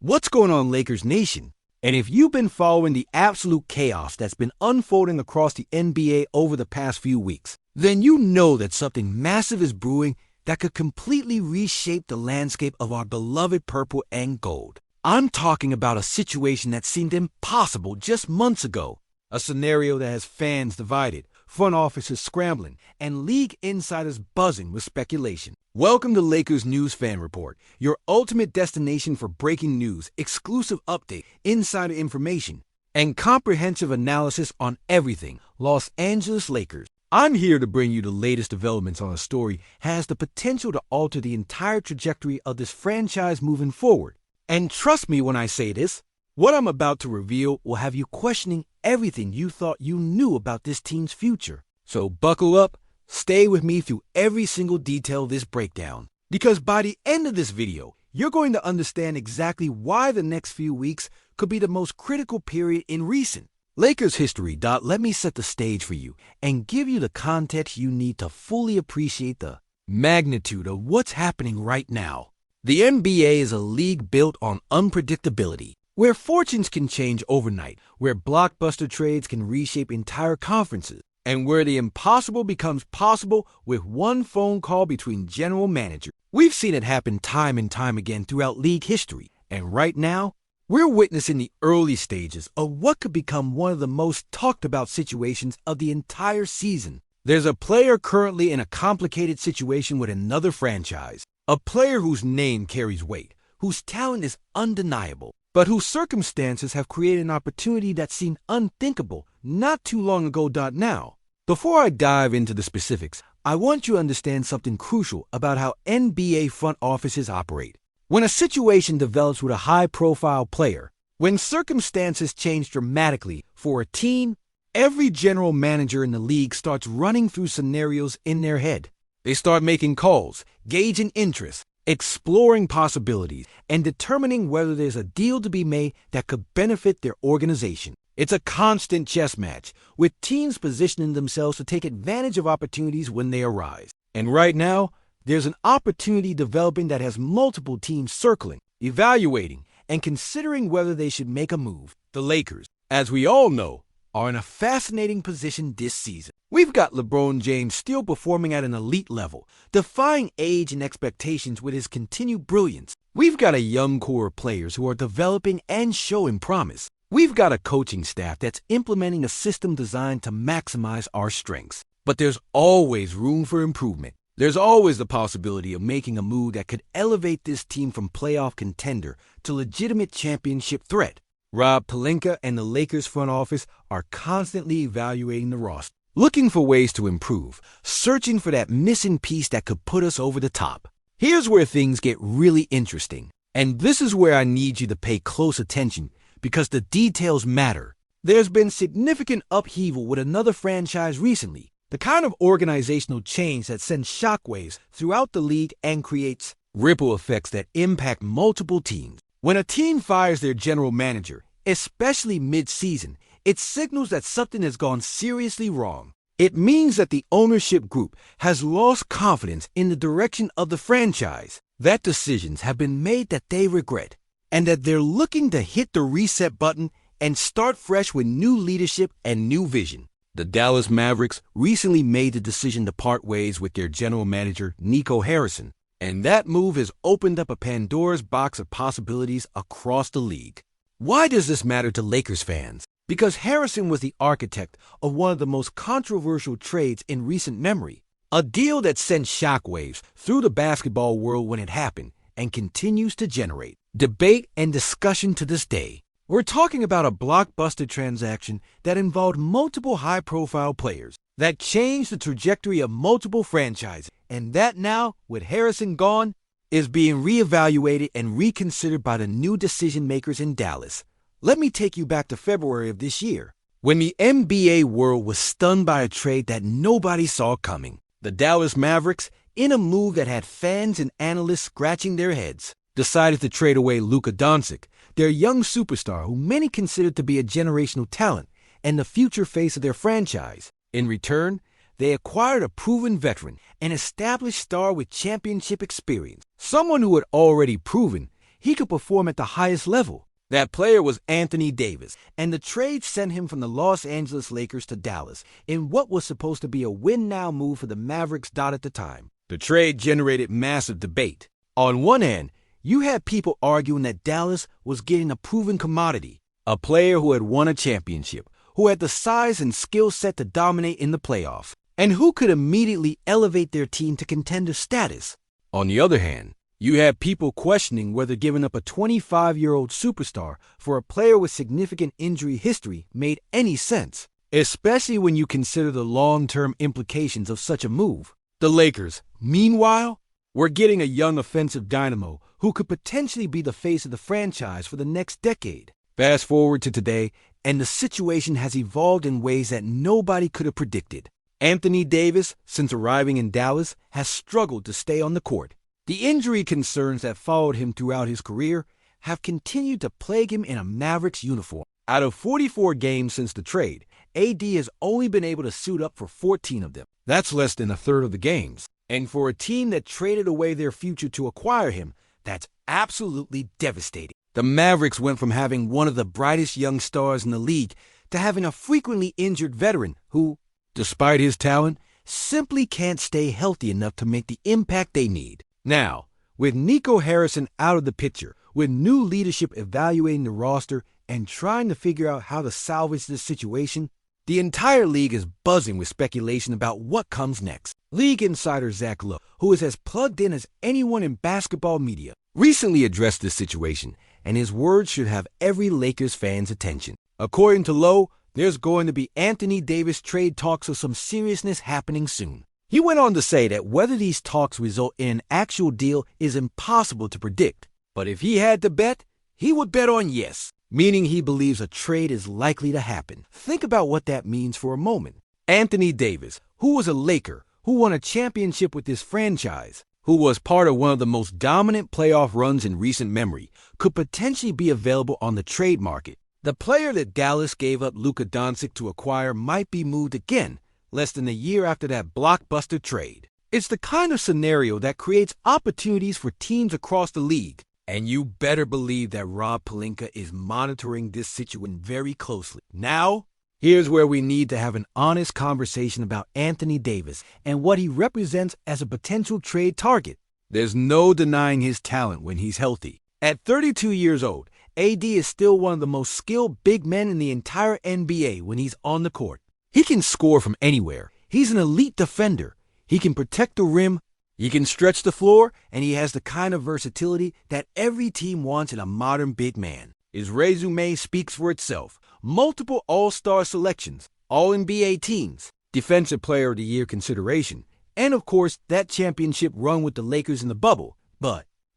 What's going on, Lakers Nation? And if you've been following the absolute chaos that's been unfolding across the NBA over the past few weeks, then you know that something massive is brewing that could completely reshape the landscape of our beloved purple and gold. I'm talking about a situation that seemed impossible just months ago. A scenario that has fans divided, front offices scrambling, and league insiders buzzing with speculation. Welcome to Lakers News Fan Report, your ultimate destination for breaking news, exclusive update, insider information, and comprehensive analysis on everything Los Angeles Lakers. I'm here to bring you the latest developments on a story that has the potential to alter the entire trajectory of this franchise moving forward. And trust me when I say this, what I'm about to reveal will have you questioning everything you thought you knew about this team's future. So buckle up, stay with me through every single detail of this breakdown. Because by the end of this video, you're going to understand exactly why the next few weeks could be the most critical period in recent Lakers history. Let me set the stage for you and give you the context you need to fully appreciate the magnitude of what's happening right now. The NBA is a league built on unpredictability, where fortunes can change overnight, where blockbuster trades can reshape entire conferences, and where the impossible becomes possible with one phone call between general managers. We've seen it happen time and time again throughout league history, and right now, we're witnessing the early stages of what could become one of the most talked about situations of the entire season. There's a player currently in a complicated situation with another franchise, a player whose name carries weight, whose talent is undeniable, but whose circumstances have created an opportunity that seemed unthinkable not too long ago. Now, before I dive into the specifics, I want you to understand something crucial about how NBA front offices operate. When a situation develops with a high-profile player, when circumstances change dramatically for a team, every general manager in the league starts running through scenarios in their head. They start making calls, gauging interest, exploring possibilities, and determining whether there's a deal to be made that could benefit their organization. It's a constant chess match, with teams positioning themselves to take advantage of opportunities when they arise. And right now, there's an opportunity developing that has multiple teams circling, evaluating, and considering whether they should make a move. The Lakers, as we all know, are in a fascinating position this season. We've got LeBron James still performing at an elite level, defying age and expectations with his continued brilliance. We've got a young core of players who are developing and showing promise. We've got a coaching staff that's implementing a system designed to maximize our strengths. But there's always room for improvement. There's always the possibility of making a move that could elevate this team from playoff contender to legitimate championship threat. Rob Pelinka and the Lakers front office are constantly evaluating the roster, looking for ways to improve, searching for that missing piece that could put us over the top. Here's where things get really interesting, and this is where I need you to pay close attention because the details matter. There's been significant upheaval with another franchise recently, the kind of organizational change that sends shockwaves throughout the league and creates ripple effects that impact multiple teams. When a team fires their general manager, especially mid-season, it signals that something has gone seriously wrong. It means that the ownership group has lost confidence in the direction of the franchise, that decisions have been made that they regret, and that they're looking to hit the reset button and start fresh with new leadership and new vision. The Dallas Mavericks recently made the decision to part ways with their general manager, Nico Harrison. And that move has opened up a Pandora's box of possibilities across the league. Why does this matter to Lakers fans? Because Harrison was the architect of one of the most controversial trades in recent memory. A deal that sent shockwaves through the basketball world when it happened and continues to generate debate and discussion to this day. We're talking about a blockbuster transaction that involved multiple high-profile players, that changed the trajectory of multiple franchises, and that now, with Harrison gone, is being reevaluated and reconsidered by the new decision-makers in Dallas. Let me take you back to February of this year, when the NBA world was stunned by a trade that nobody saw coming. The Dallas Mavericks, in a move that had fans and analysts scratching their heads, decided to trade away Luka Doncic, their young superstar who many considered to be a generational talent and the future face of their franchise. In return, they acquired a proven veteran, an established star with championship experience, someone who had already proven he could perform at the highest level. That player was Anthony Davis, and the trade sent him from the Los Angeles Lakers to Dallas in what was supposed to be a win-now move for the Mavericks at the time. The trade generated massive debate. On one end, you had people arguing that Dallas was getting a proven commodity, a player who had won a championship, who had the size and skill set to dominate in the playoffs, and who could immediately elevate their team to contender status. On the other hand, you had people questioning whether giving up a 25-year-old superstar for a player with significant injury history made any sense, especially when you consider the long-term implications of such a move. The Lakers, meanwhile, were getting a young offensive dynamo who could potentially be the face of the franchise for the next decade. Fast forward to today, and the situation has evolved in ways that nobody could have predicted. Anthony Davis, since arriving in Dallas, has struggled to stay on the court. The injury concerns that followed him throughout his career have continued to plague him in a Mavericks uniform. Out of 44 games since the trade, AD has only been able to suit up for 14 of them. That's less than a third of the games. And for a team that traded away their future to acquire him, that's absolutely devastating. The Mavericks went from having one of the brightest young stars in the league to having a frequently injured veteran who, despite his talent, simply can't stay healthy enough to make the impact they need. Now, with Nico Harrison out of the picture, with new leadership evaluating the roster and trying to figure out how to salvage this situation, the entire league is buzzing with speculation about what comes next. League insider Zach Lowe, who is as plugged in as anyone in basketball media, recently addressed this situation, and his words should have every Lakers fan's attention. According to Lowe, there's going to be Anthony Davis trade talks of some seriousness happening soon. He went on to say that whether these talks result in an actual deal is impossible to predict, but if he had to bet, he would bet on yes, meaning he believes a trade is likely to happen. Think about what that means for a moment. Anthony Davis, who was a Laker, who won a championship with this franchise, who was part of one of the most dominant playoff runs in recent memory, could potentially be available on the trade market. The player that Dallas gave up Luka Doncic to acquire might be moved again, less than a year after that blockbuster trade. It's the kind of scenario that creates opportunities for teams across the league. And you better believe that Rob Pelinka is monitoring this situation very closely. Now, here's where we need to have an honest conversation about Anthony Davis and what he represents as a potential trade target. There's no denying his talent when he's healthy. At 32 years old, AD is still one of the most skilled big men in the entire NBA when he's on the court. He can score from anywhere. He's an elite defender. He can protect the rim. He can stretch the floor, and he has the kind of versatility that every team wants in a modern big man. His resume speaks for itself. Multiple All-Star selections, All-NBA teams, Defensive Player of the Year consideration, and of course, that championship run with the Lakers in the bubble.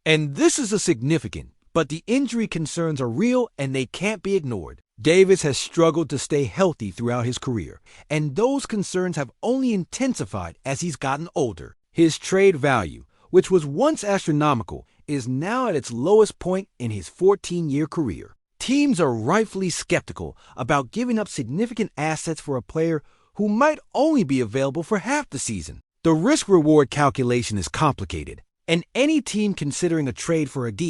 And this is a significant, but the injury concerns are real and they can't be ignored. Davis has struggled to stay healthy throughout his career, and those concerns have only intensified as he's gotten older. His trade value, which was once astronomical, is now at its lowest point in his 14-year career. Teams are rightfully skeptical about giving up significant assets for a player who might only be available for half the season. The risk-reward calculation is complicated, and any team considering a trade for AD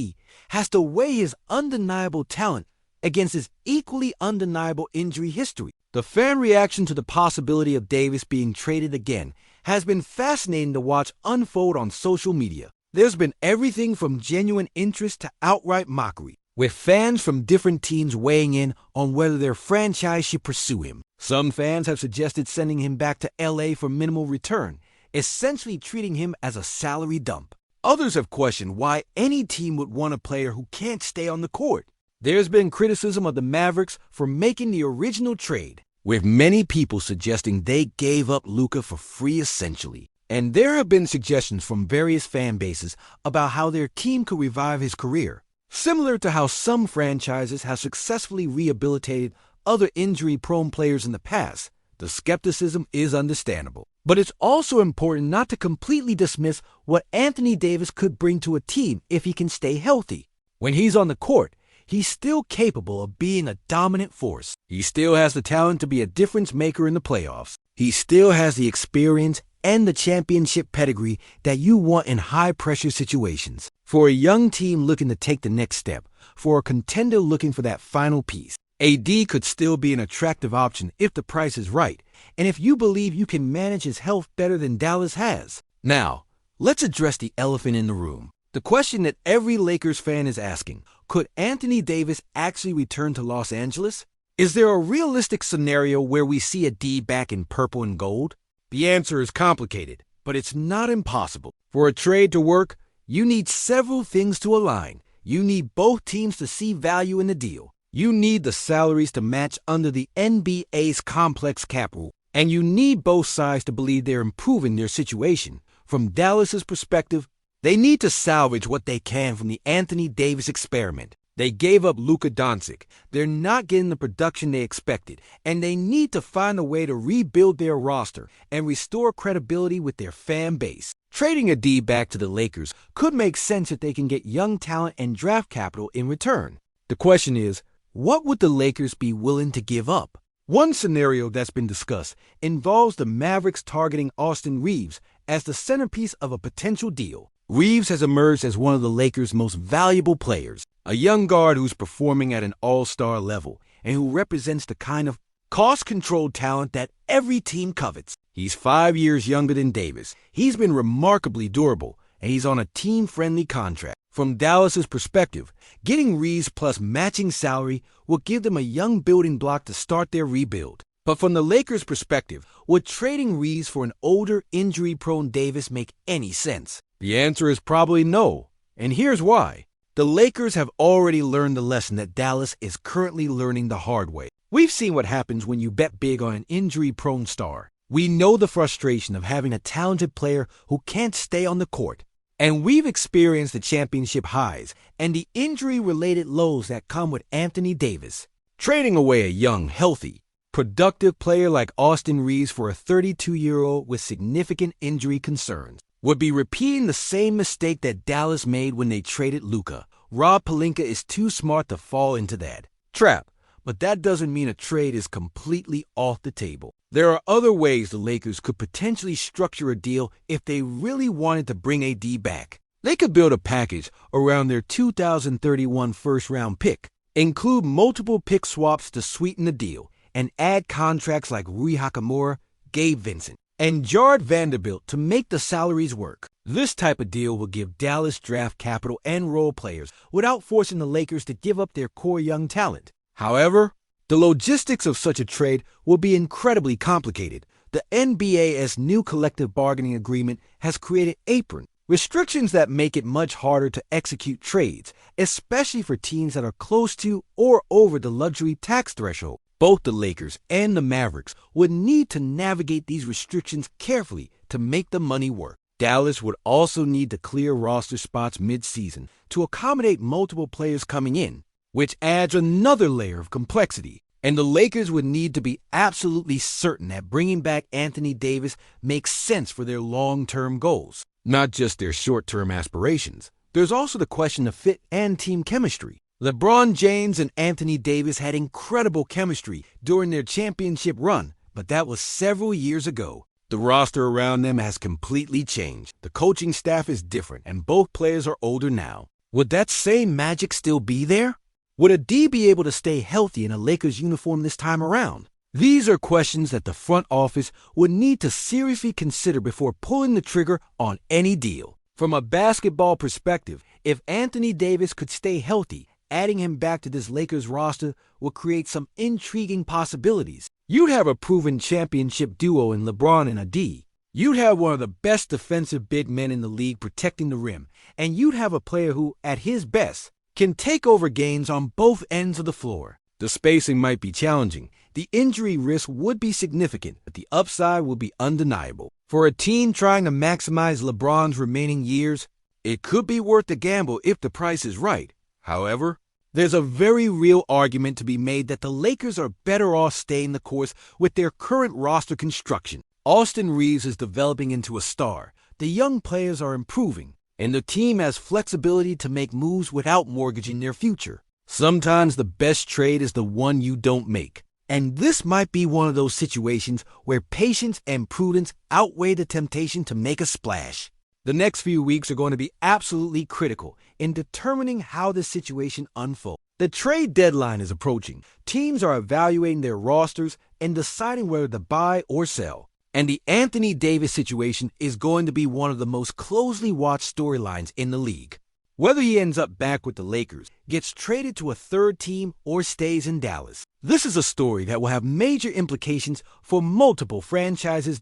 has to weigh his undeniable talent against his equally undeniable injury history. The fan reaction to the possibility of Davis being traded again has been fascinating to watch unfold on social media. There's been everything from genuine interest to outright mockery, with fans from different teams weighing in on whether their franchise should pursue him. Some fans have suggested sending him back to LA for minimal return, essentially treating him as a salary dump. Others have questioned why any team would want a player who can't stay on the court. There's been criticism of the Mavericks for making the original trade, with many people suggesting they gave up Luka for free essentially. And there have been suggestions from various fan bases about how their team could revive his career, similar to how some franchises have successfully rehabilitated other injury-prone players in the past. The skepticism is understandable. But it's also important not to completely dismiss what Anthony Davis could bring to a team if he can stay healthy. When he's on the court, he's still capable of being a dominant force. He still has the talent to be a difference maker in the playoffs. He still has the experience and the championship pedigree that you want in high-pressure situations. For a young team looking to take the next step, for a contender looking for that final piece, AD could still be an attractive option if the price is right, and if you believe you can manage his health better than Dallas has. Now, let's address the elephant in the room. The question that every Lakers fan is asking: could Anthony Davis actually return to Los Angeles? Is there a realistic scenario where we see a D back in purple and gold? The answer is complicated, but it's not impossible. For a trade to work, you need several things to align. You need both teams to see value in the deal. You need the salaries to match under the NBA's complex cap rule. And you need both sides to believe they're improving their situation. From Dallas's perspective, they need to salvage what they can from the Anthony Davis experiment. They gave up Luka Doncic. They're not getting the production they expected, and they need to find a way to rebuild their roster and restore credibility with their fan base. Trading a D back to the Lakers could make sense if they can get young talent and draft capital in return. The question is, what would the Lakers be willing to give up? One scenario that's been discussed involves the Mavericks targeting Austin Reeves as the centerpiece of a potential deal. Reeves has emerged as one of the Lakers' most valuable players, a young guard who's performing at an all-star level and who represents the kind of cost-controlled talent that every team covets. He's 5 years younger than Davis. He's been remarkably durable, and he's on a team-friendly contract. From Dallas's perspective, getting Reeves plus matching salary will give them a young building block to start their rebuild. But from the Lakers' perspective, would trading Reeves for an older, injury-prone Davis make any sense? The answer is probably no, and here's why. The Lakers have already learned the lesson that Dallas is currently learning the hard way. We've seen what happens when you bet big on an injury-prone star. We know the frustration of having a talented player who can't stay on the court. And we've experienced the championship highs and the injury-related lows that come with Anthony Davis. Trading away a young, healthy, productive player like Austin Reeves for a 32-year-old with significant injury concerns would be repeating the same mistake that Dallas made when they traded Luka. Rob Pelinka is too smart to fall into that trap, but that doesn't mean a trade is completely off the table. There are other ways the Lakers could potentially structure a deal if they really wanted to bring AD back. They could build a package around their 2031 first-round pick, include multiple pick swaps to sweeten the deal, and add contracts like Rui Hachimura, Gabe Vincent, and Jared Vanderbilt to make the salaries work. This type of deal will give Dallas draft capital and role players without forcing the Lakers to give up their core young talent. However, the logistics of such a trade will be incredibly complicated. The NBA's new collective bargaining agreement has created apron restrictions that make it much harder to execute trades, especially for teams that are close to or over the luxury tax threshold. Both the Lakers and the Mavericks would need to navigate these restrictions carefully to make the money work. Dallas would also need to clear roster spots mid-season to accommodate multiple players coming in, which adds another layer of complexity. And the Lakers would need to be absolutely certain that bringing back Anthony Davis makes sense for their long-term goals, not just their short-term aspirations. There's also the question of fit and team chemistry. LeBron James and Anthony Davis had incredible chemistry during their championship run, but that was several years ago. The roster around them has completely changed. The coaching staff is different, and both players are older now. Would that same magic still be there? Would a D be able to stay healthy in a Lakers uniform this time around? These are questions that the front office would need to seriously consider before pulling the trigger on any deal. From a basketball perspective, if Anthony Davis could stay healthy, adding him back to this Lakers roster would create some intriguing possibilities. You'd have a proven championship duo in LeBron and AD. You'd have one of the best defensive big men in the league protecting the rim, and you'd have a player who, at his best, can take over games on both ends of the floor. The spacing might be challenging, the injury risk would be significant, but the upside will be undeniable. For a team trying to maximize LeBron's remaining years, it could be worth the gamble if the price is right. However, there's a very real argument to be made that the Lakers are better off staying the course with their current roster construction. Austin Reeves is developing into a star, the young players are improving, and the team has flexibility to make moves without mortgaging their future. Sometimes the best trade is the one you don't make. And this might be one of those situations where patience and prudence outweigh the temptation to make a splash. The next few weeks are going to be absolutely critical in determining how this situation unfolds. The trade deadline is approaching. Teams are evaluating their rosters and deciding whether to buy or sell. And the Anthony Davis situation is going to be one of the most closely watched storylines in the league. Whether he ends up back with the Lakers, gets traded to a third team, or stays in Dallas. This is a story that will have major implications for multiple franchises.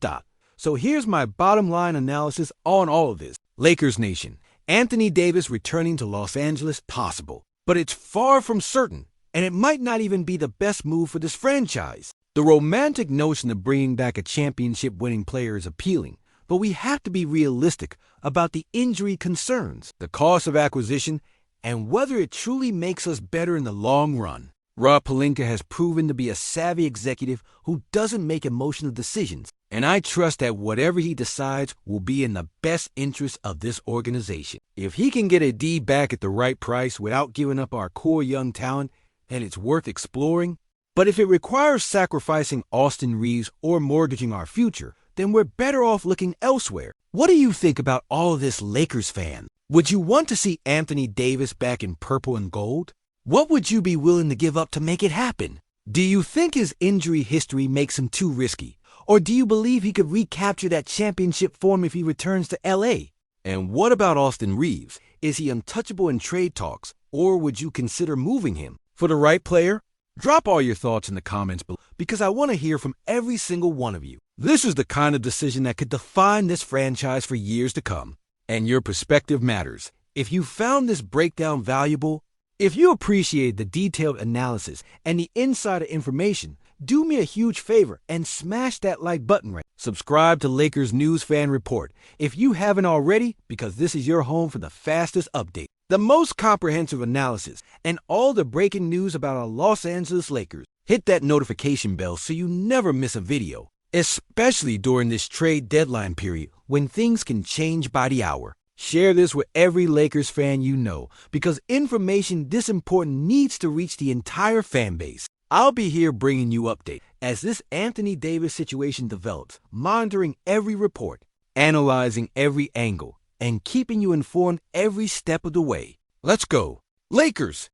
So here's my bottom line analysis on all of this. Lakers Nation, Anthony Davis returning to Los Angeles possible, but it's far from certain, and it might not even be the best move for this franchise. The romantic notion of bringing back a championship-winning player is appealing, but we have to be realistic about the injury concerns, the cost of acquisition, and whether it truly makes us better in the long run. Rob Pelinka has proven to be a savvy executive who doesn't make emotional decisions, and I trust that whatever he decides will be in the best interest of this organization. If he can get a D back at the right price without giving up our core young talent, then it's worth exploring. But if it requires sacrificing Austin Reeves or mortgaging our future, then we're better off looking elsewhere. What do you think about all of this, Lakers fan? Would you want to see Anthony Davis back in purple and gold? What would you be willing to give up to make it happen? Do you think his injury history makes him too risky? Or do you believe he could recapture that championship form if he returns to LA? And what about Austin Reeves? Is he untouchable in trade talks, or would you consider moving him for the right player? Drop all your thoughts in the comments below because I want to hear from every single one of you. This is the kind of decision that could define this franchise for years to come. And your perspective matters. If you found this breakdown valuable, if you appreciate the detailed analysis and the insider information, do me a huge favor and smash that like button right. Subscribe to Lakers News Fan Report if you haven't already, because this is your home for the fastest update, the most comprehensive analysis, and all the breaking news about our Los Angeles Lakers. Hit that notification bell so you never miss a video, especially during this trade deadline period when things can change by the hour. Share this with every Lakers fan you know, because information this important needs to reach the entire fan base. I'll be here bringing you updates as this Anthony Davis situation develops, monitoring every report, analyzing every angle, and keeping you informed every step of the way. Let's go, Lakers!